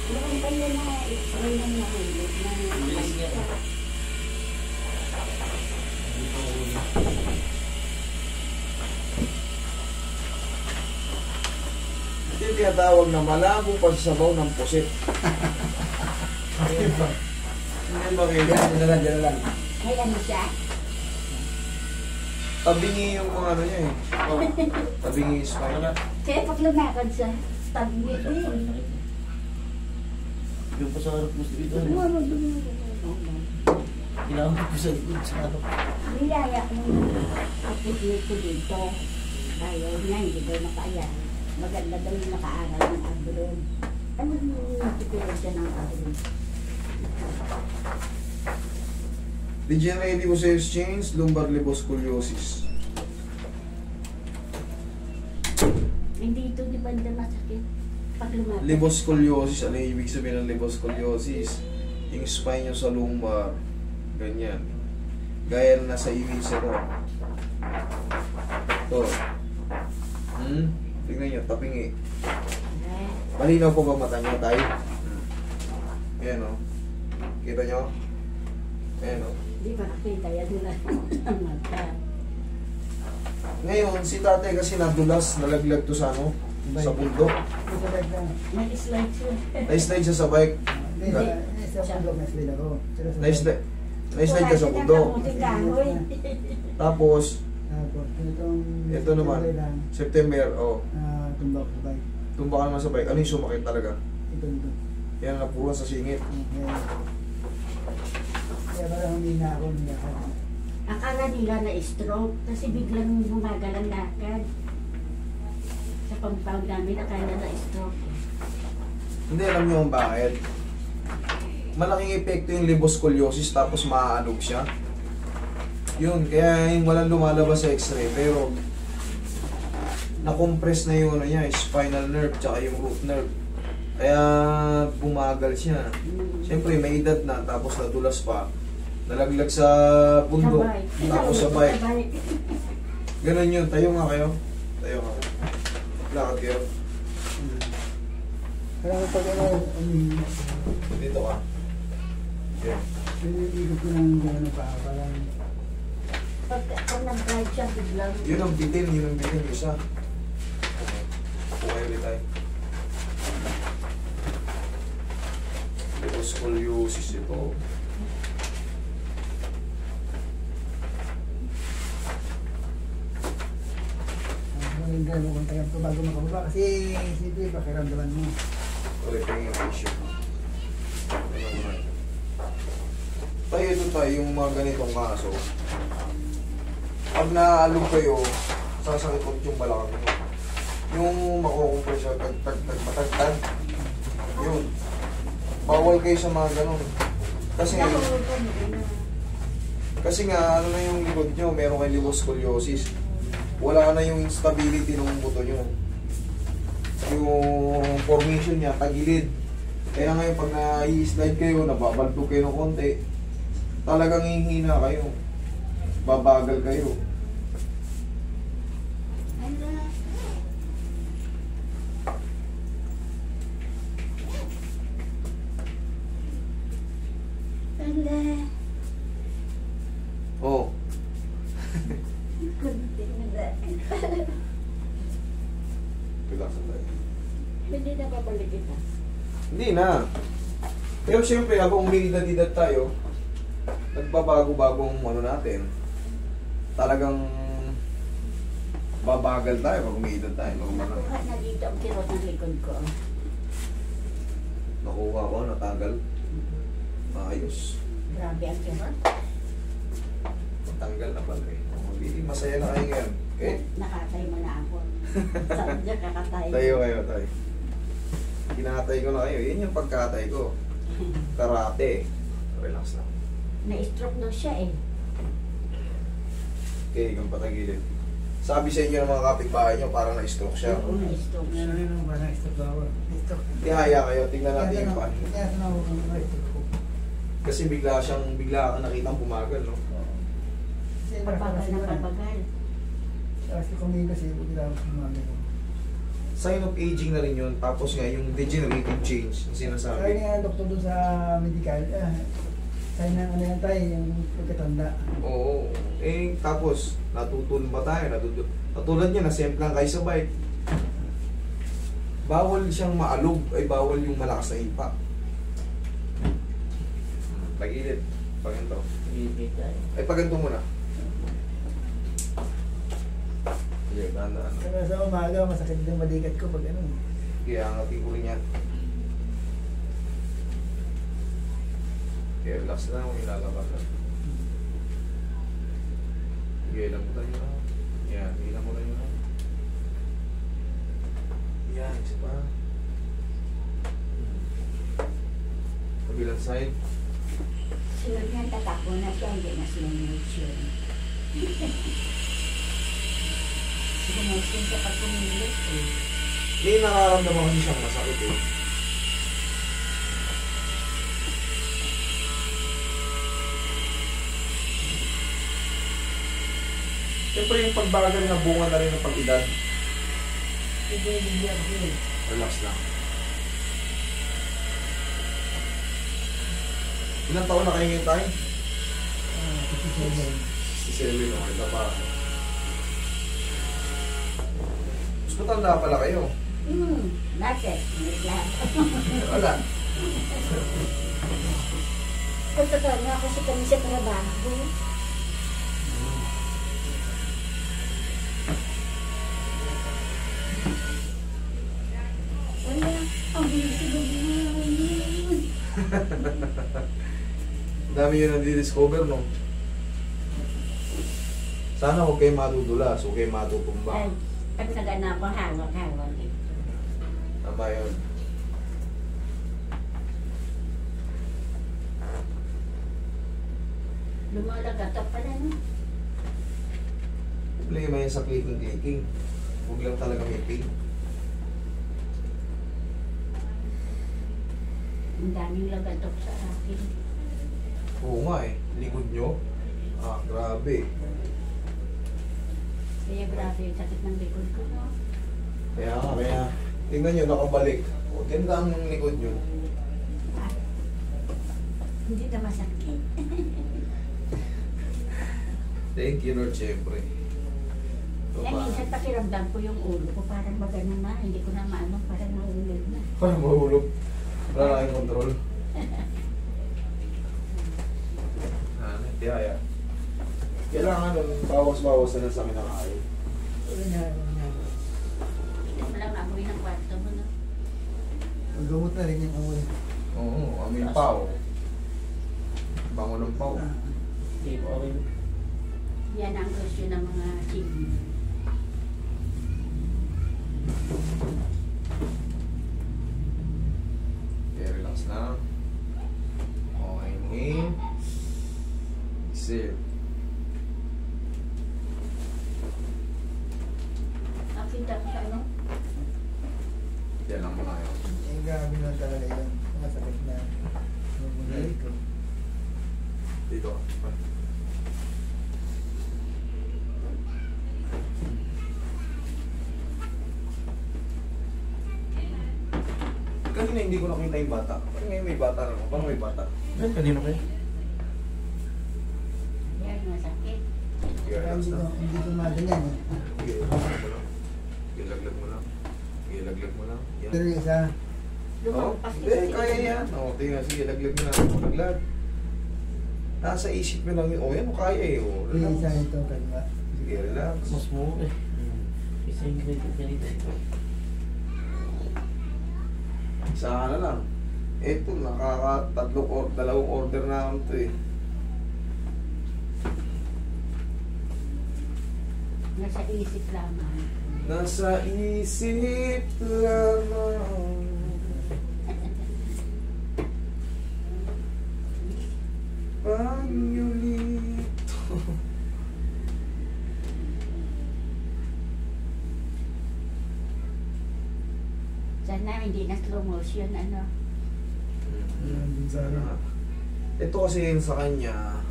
Meron pa yun na x-ray na nahulog na Bilis niya. Ito yung tinatawag na malabo pagsabaw ng pusit. Hindi makita. Dyan lang. May ano siya? Tabingi yung mga ano niya eh. Tabingi yung spine niya. Kaya pag lumakad siya, tabi din. Yung pa sa harap mo dito. Ano? Kailangan ko sa likod sa harap. Niyaya mo kapit ko dito. Ayaw niya, hindi daw makaya. Maganda daw yung nakaaral ng abroad. Ano yung natipira siya ng abroad? Degenerative osseous change, lumbar liboscoliosis. Hindi ito di banda masakit. Pag lumakad. Liboscoliosis, ano yung ibig sabihin ng liboscoliosis? Yung spine nyo sa lumbar, ganyan. Gaya na nasa iwisa ko. Ito. Tingnan nyo, tapingi. Malinaw po ba mata nyo tayo? Ayan o. Kita nyo? Ayan o. Di ba nakita yan nila ang mata? Ngayon, si tatay kasi nadulas, nalaglag to sa ano? Sa bundok. May slide siya. Na-slide siya sa bike. Na-slide ka sa bundok. Tapos, ito naman, September, Tumbak sa bike. tumba ka naman sa bike. Ano yung sumakit talaga? Ito. Yan, napuruan sa singit. Kaya parang humina ako niya. Akala nila na stroke kasi biglang bumagal ang lakad. Sa compound namin, akala na stroke. Hindi, alam niyo kung bakit. Malaking epekto yung liboscoliosis tapos maaanog siya. Yun, kaya yung walang lumalabas sa x-ray. Pero, na-compress na yung ano niya, spinal nerve tsaka yung root nerve. Kaya bumagal siya. Siyempre, may edad na tapos nadulas pa. Nalaglag sa bundok, tapos sa bike. Ganun yun. Tayo nga kayo. Tayo nga. Lakad kayo. Kaya pag Dito ka. Okay. pinipigod ko ng gano'n pa, parang Pag nag-drive siya, biglang Yun ang bitin, yun ang bitin. Isa. Okay ulit tayo. Ito scoliosis ito. hindi mo kung tayo ito bago makababa kasi siyempre pakiramdaman mo. Ulit yung issue. Tayo ito tayo, yung mga ganitong kaso. Pag naalog kayo, sasakit ulit yung balakang mo. Yung makukumpres siya, tag-tag-tag-tag. Yun. Bawal kayo sa mga ganun. Kasi nga, ano na yung likod nyo, meron kayong liboscoliosis. Wala na yung stability ng buto nyo. Yung formation niya, tagilid. Kaya ngayon, pag na-i-slide kayo, nababaldog kayo ng konti, talagang hihina kayo. Babagal kayo. Oh. Relaxan tayo. hindi na babalik kita. Hindi na. Pero siyempre, habang umiidad-idad tayo, nagbabago-bago ang ano natin. Talagang babagal tayo pag umiidad tayo. Nakuha na dito ang kirot ng likod ko. Nakuha ko, natanggal. Ayos. Grabe ang kirot. Tanggal na pala eh. Hindi, masaya na kayo ngayon. Okay? Nakatay mo na ako. Saan niya kakatay? Tayo kayo, tayo. Kinakatay ko na kayo. Yan yung pagkatay ko. Karate. Relax lang. Na-stroke daw siya eh. Okay, kang patagilid. Sabi sa inyo ng mga kapitbahay nyo, parang na-stroke siya. Oo, na-stroke siya. Ano yun, parang stop ako. Stop. Tihaya kayo, tingnan natin yung pan. Kaya sa ako kung stop ko. Kasi bigla kang nakitang bumagal, no? Pagbagal ng pagbagal. Kasi kung hindi kasi, bigla ako sumali ko. sign of aging na rin yun. Tapos nga, yung degenerative change, yung Sabi sinasabi. nga doktor doon sa medical, sabi na ano yan tayo, yung pagkatanda. Oo. Eh, tapos, natutulong ba tayo? Katulad niya, nasemplang kayo sa bike. Bawal siyang maalog, ay bawal yung malakas na impact. Pag-ilit. Paganto. Ibigay tayo. Ay, paganto muna. Sige, dahan-dahan. Saka sa umaga, masakit din balikat ko pag ano. Kaya angatin ko rin yan. Okay, relax na, kung ilalakad na. Sige, lambutan nyo na. Yan, ilang mo na nyo na. Yan, isa pa. Kabilang side. Sunod nga, tatako na siya, hindi na sila nurture. Sila nurture sa pagkumilit eh. May nararamdaman kasi siyang masakit eh. Siyempre yung pagbagal na bunga na rin ng pag-edad. Relax lang. Ilang taon na kayo ngayon tayo? 67, okay na pa. Mas matanda pala kayo. Bakit? Naglahat. Wala. Kung totoo nga kasi kami sa trabaho. Wala, ang bilis ko bumawi. Dami yun nadi-discover, no? Sana huwag kayo madudulas, huwag kayo matutumba. Ay, pag nag-ano ako, hawak-hawak. Tama yun. Lumalagat pala, no? Problema yun sa clicking. Huwag lang talaga may pain. Ang daming lagatok sa akin. Oo nga eh. Likod nyo. Ah, grabe. Kaya grabe yung sakit ng likod ko, no? Kaya, tingnan nyo, nakabalik. O, ganda ang likod nyo. Ah, hindi na masakit. Thank you, Lord, syempre. So, Yan, minsan pakiramdam ko yung ulo ko, parang magano na, hindi ko na maano, parang mahulog na. Parang mahulog. Wala na kayong control. Tiyaya. Kailangan nun, bawas-bawas na lang sa kinakain. Walang amoy ng kwarto mo, no? Maggamot na rin yung amoy. Oo, amoy pao. Bango ng pao. Hindi po okay. Yan ang gusto ng mga senior. Okay, relax na. Okay, inhale. Exhale. Nakita ko sa ano? Yan lang muna yun. Eh, grabe na talaga yun. Masakit na. Dito. Dito. Kanina hindi ko nakita yung bata. Parang ngayon may bata na. Parang may bata. Yan, kanino kayo? Yan, masakit. Sige, Kaya relax hindi na. ko, hindi ko maganyan eh. Sige, laglag mo lang. Sige, laglag mo lang. Sige, laglag mo lang. Yan. Pero yung isa, Oo, Lumampas hindi, kaya yan. Oo, tingnan, sige, laglag mo lang. Laglag. Nasa isip mo lang yun. Oo, yan, kaya eh. Oo, yung isa relax. ito, kalma. Sige, relax. Mas mo eh. Isa yung credit ganito. Isa ka na lang. Eto, dalawang order na ako ito eh. Nasa isip lamang. Nasa isip lamang. Panyulito. Sana hindi na slow motion, ano? Yun din sa akin. Ito kasi yun sa kanya,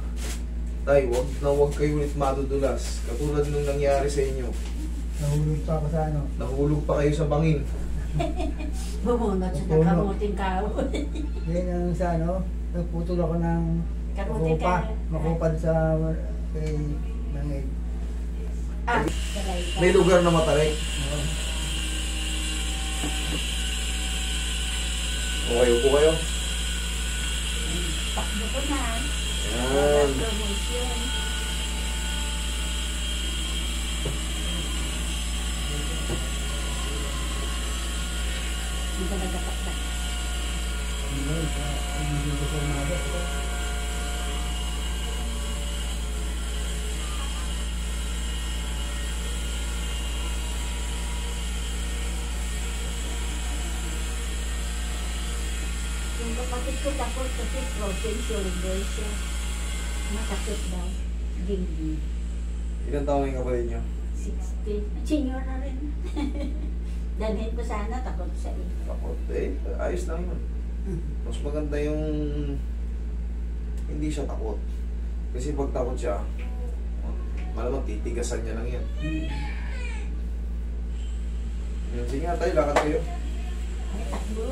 tay, wag kayo ulit madudulas. Katulad nung nangyari sa inyo. Nahulog pa ako sa ano. Nahulog pa kayo sa bangin. Bumunot sa Bumunot. nakamuting kao. Yan ang sa ano, nagputol ako ng Kamuting makupa. kao. Makupad sa kay Mangig. Ah, salay ka. May lugar na matarik. Okay, upo kayo. Takbo ko na. Yan. Promotion. Hindi ka nagkataktak. Hindi ko sa umaga. Yung kapatid ko takot kasi frozen shoulder siya. Masakit daw. Dingding. Ilan taon yung kapatid nyo? 60. Senior na rin. Dalhin ko sana, takot sa iyo. Takot. Ayos lang yun. Mas maganda yung hindi siya takot. Kasi pag takot siya, malamang titigasan niya lang yan. Sige nga tayo, lakad kayo. Ay, takbo.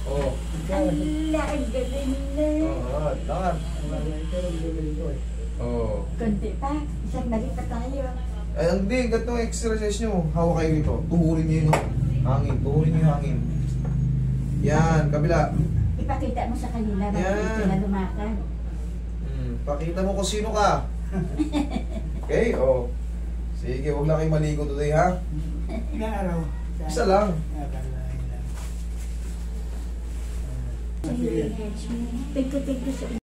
Oo. Ang lakad galing na. Oo, lakad. Ito ang gagawin ko eh. Oo. Kundi pa, isang balik pa tayo. Ay, hindi, ganito ang exercise nyo. Hawak kayo nito. Tuhurin nyo yung hangin. Tuhurin nyo yung hangin. Yan, kabila. Ipakita mo sa kanila bago Yan. sila lumakad. Pakita mo kung sino ka. Okay, oh. Sige, huwag lang kayo maligo today, ha? Ilang araw? Isa lang. Thank you sa